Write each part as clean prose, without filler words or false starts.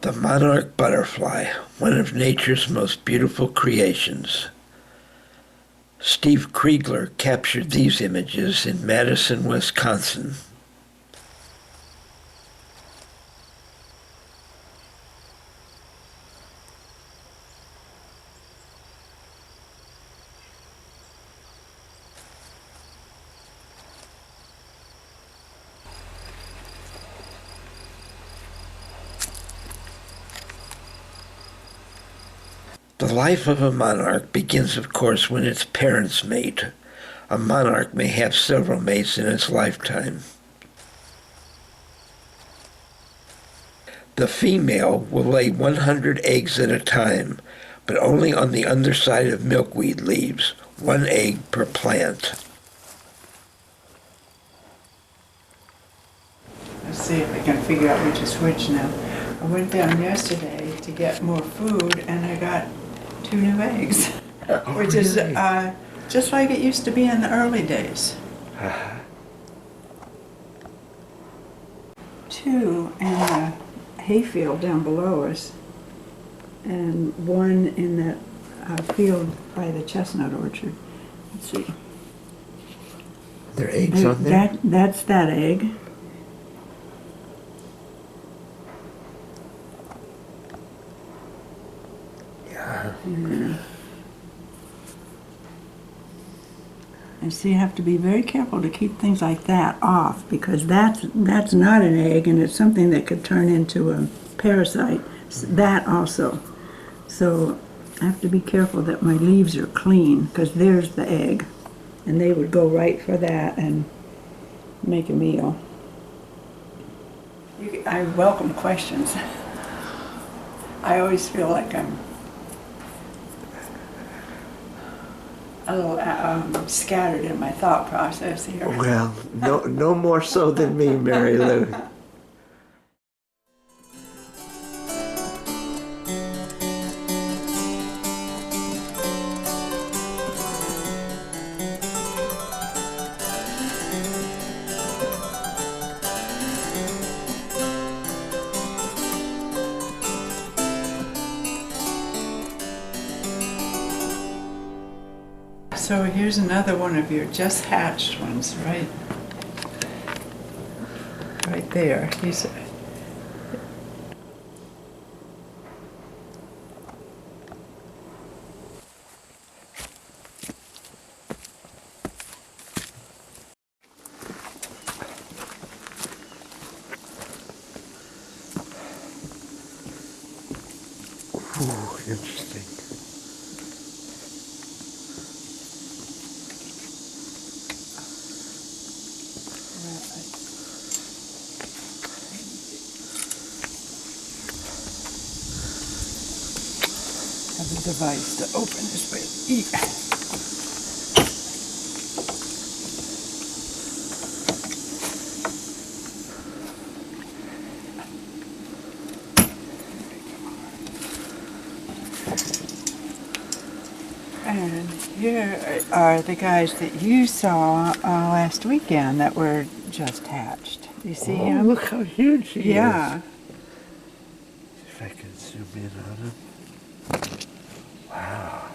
The monarch butterfly, one of nature's most beautiful creations. Steve Kriegler captured these images in Madison, Wisconsin. The life of a monarch begins, of course, when its parents mate. A monarch may have several mates in its lifetime. The female will lay 100 eggs at a time, but only on the underside of milkweed leaves, 1 egg per plant. Let's see if I can figure out which is which now. I went down yesterday to get more food and I got 2 new eggs, which is just like it used to be in the early days. 2 in the hayfield down below us, and 1 in that field by the chestnut orchard. Let's see. There are eggs on there? That's that egg. Yeah. And so you have to be very careful to keep things like that off, because that's not an egg, and it's something that could turn into a parasite. That also. So I have to be careful that my leaves are clean, because there's the egg, and they would go right for that and make a meal. I welcome questions. I always feel like I'm a little scattered in my thought process here. Well, no more so than me, Mary Lou. So here's another one of your just hatched ones, right? Right there. He's Ooh, interesting. have a device to open this with. And here are the guys that you saw last weekend that were just hatched. You see him? Look how huge he is. Yeah. If I can zoom in on him. Wow.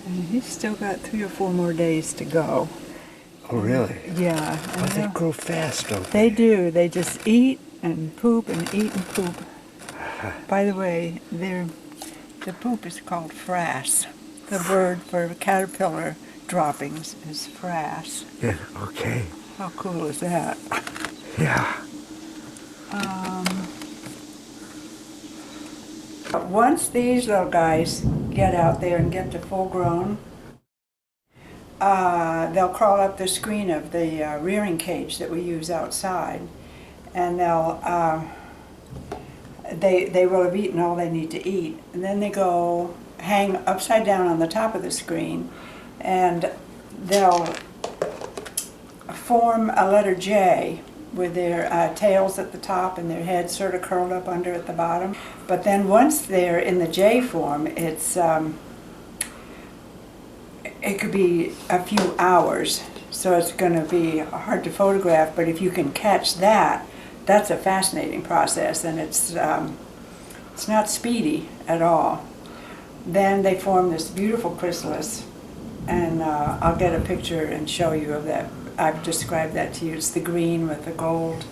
And he's still got 3 or 4 more days to go. Oh, really? Yeah. Oh, they grow fast, don't They they? do. They just eat and poop and eat and poop. By the way, the poop is called frass. The word for caterpillar droppings is frass. Yeah, okay. How cool is that? Yeah. Once these little guys get out there and get to full grown, they'll crawl up the screen of the rearing cage that we use outside, and they will have eaten all they need to eat, and then they go hang upside down on the top of the screen, and they'll form a letter J with their tails at the top and their heads sort of curled up under at the bottom. But then once they're in the J form, it could be a few hours, so it's going to be hard to photograph, but if you can catch that, that's a fascinating process, and it's not speedy at all. Then they form this beautiful chrysalis, and I'll get a picture and show you of that. I've described that to you. It's the green with the gold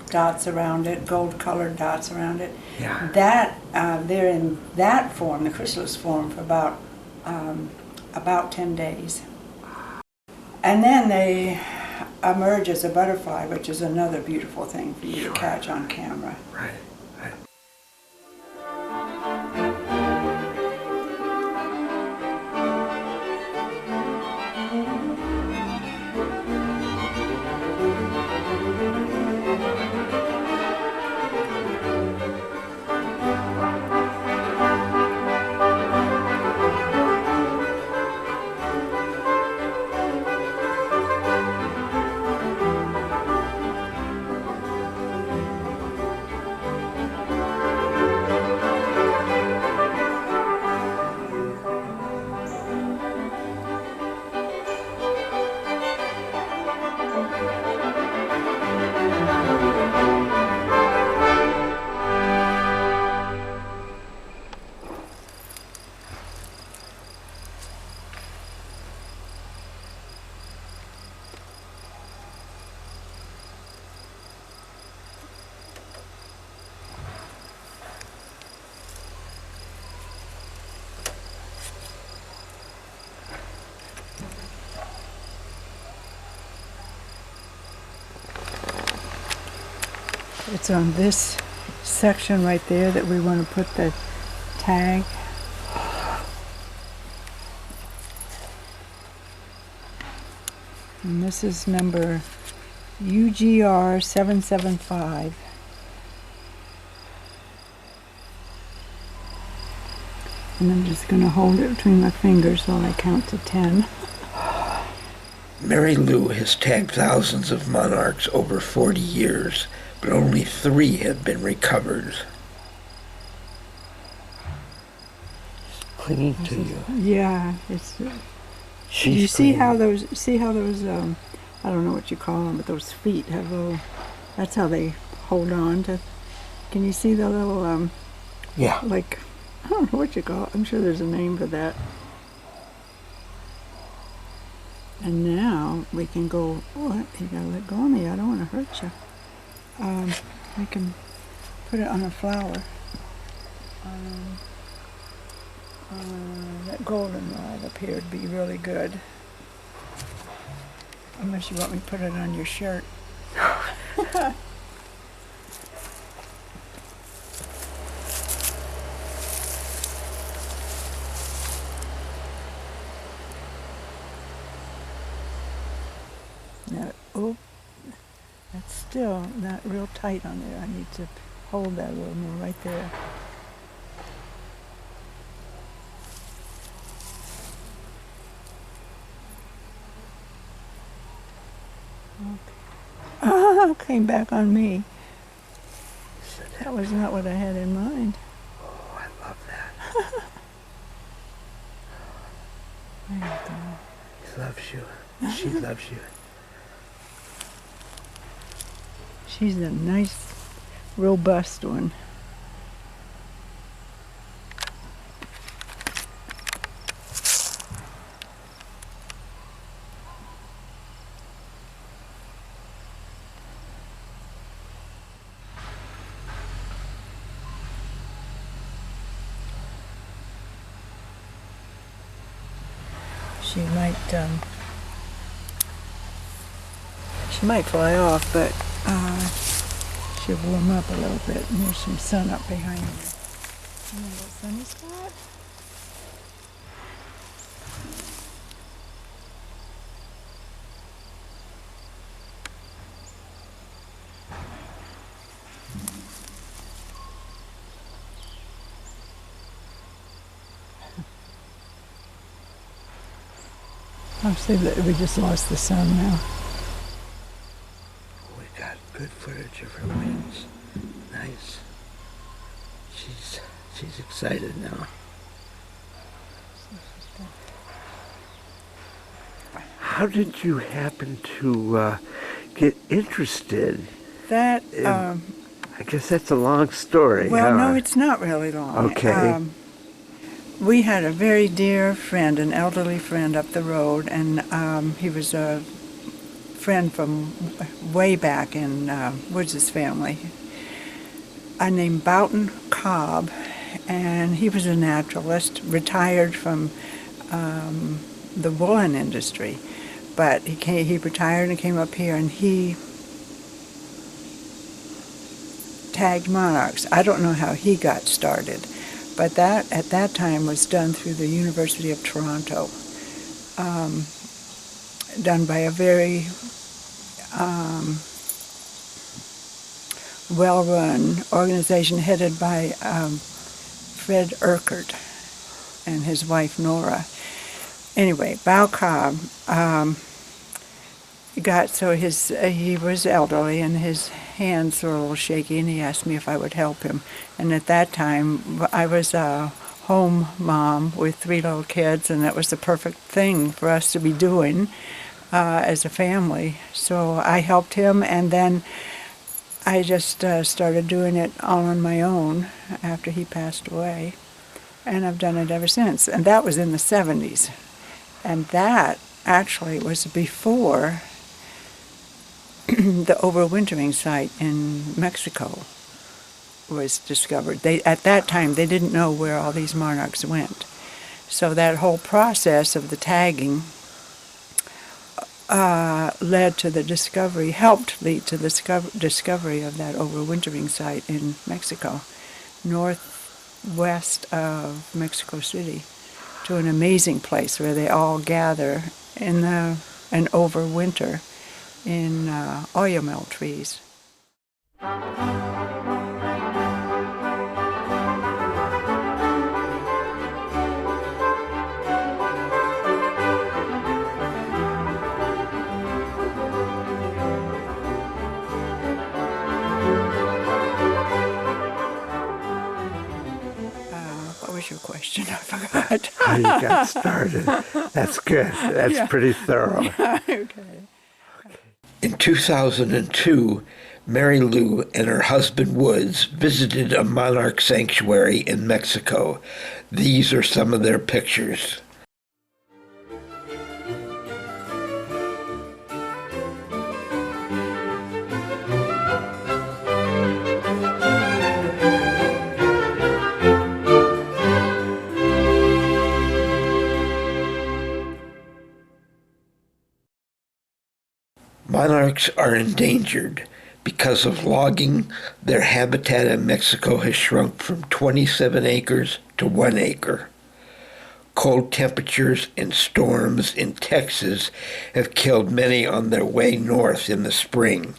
dots around it, gold-colored dots around it. Yeah. That they're in that form, the chrysalis form, for about 10 days. And then they emerge as a butterfly, which is another beautiful thing for you to catch on camera. Right, right. It's on this section right there that we want to put the tag. And this is number UGR 775. And I'm just going to hold it between my fingers while I count to 10. Mary Lou has tagged thousands of monarchs over 40 years, but only 3 have been recovered. Clinging to you. Yeah, it's. She's You see how those? I don't know what you call them, but those feet have little. That's how they hold on to. Can you see the little? Yeah. Like, I don't know what you call it. I'm sure there's a name for that. And now we can go. What? You gotta let go of me. I don't want to hurt you. We can put it on a flower. That goldenrod up here would be really good. Unless you want me to put it on your shirt. Now, oh, that's still not real tight on there. I need to hold that a little more right there. Came back on me. That was not what I had in mind. Oh, I love that. There you go. He loves you. She loves you. She's a nice, robust one. She might fly off, but she'll warm up a little bit. And there's some sun up behind her. You know what sunny spot? I'll say that we just lost the sun now. We got good footage of her wings. Nice. She's excited now. how did you happen to get interested? That, I guess that's a long story. well, huh? no, it's not really long. Okay. We had a very dear friend, an elderly friend up the road, and he was a friend from way back in Woods' family, named Boughton Cobb, and he was a naturalist, retired from the woolen industry, but he retired and came up here, and he tagged monarchs. I don't know how he got started, but that at that time was done through the University of Toronto, done by a very well-run organization headed by Fred Urquhart and his wife Nora. Anyway, Bao Cobb he was elderly and his hands were a little shaky, and he asked me if I would help him. And at that time, I was a home mom with 3 little kids, and that was the perfect thing for us to be doing as a family. So I helped him, and then I just started doing it all on my own after he passed away, and I've done it ever since. And that was in the 70s. And that actually was before the overwintering site in Mexico was discovered. At that time, they didn't know where all these monarchs went. So that whole process of the tagging led to the discovery, helped lead to the discovery of that overwintering site in Mexico, northwest of Mexico City, to an amazing place where they all gather and overwinter in oyamel trees. What was your question? I forgot. How you got started. That's good. That's pretty thorough. Okay. In 2002, Mary Lou and her husband Woods visited a monarch sanctuary in Mexico. These are some of their pictures. Monarchs are endangered. Because of logging, their habitat in Mexico has shrunk from 27 acres to 1 acre. Cold temperatures and storms in Texas have killed many on their way north in the spring.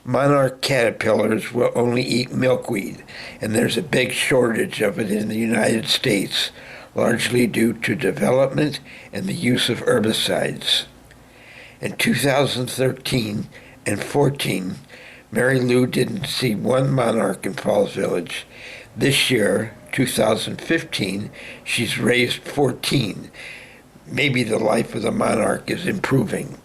Monarch caterpillars will only eat milkweed, and there's a big shortage of it in the United States, largely due to development and the use of herbicides. In 2013 and 14, Mary Lou didn't see one monarch in Falls Village. This year, 2015, she's raised 14. Maybe the life of the monarch is improving.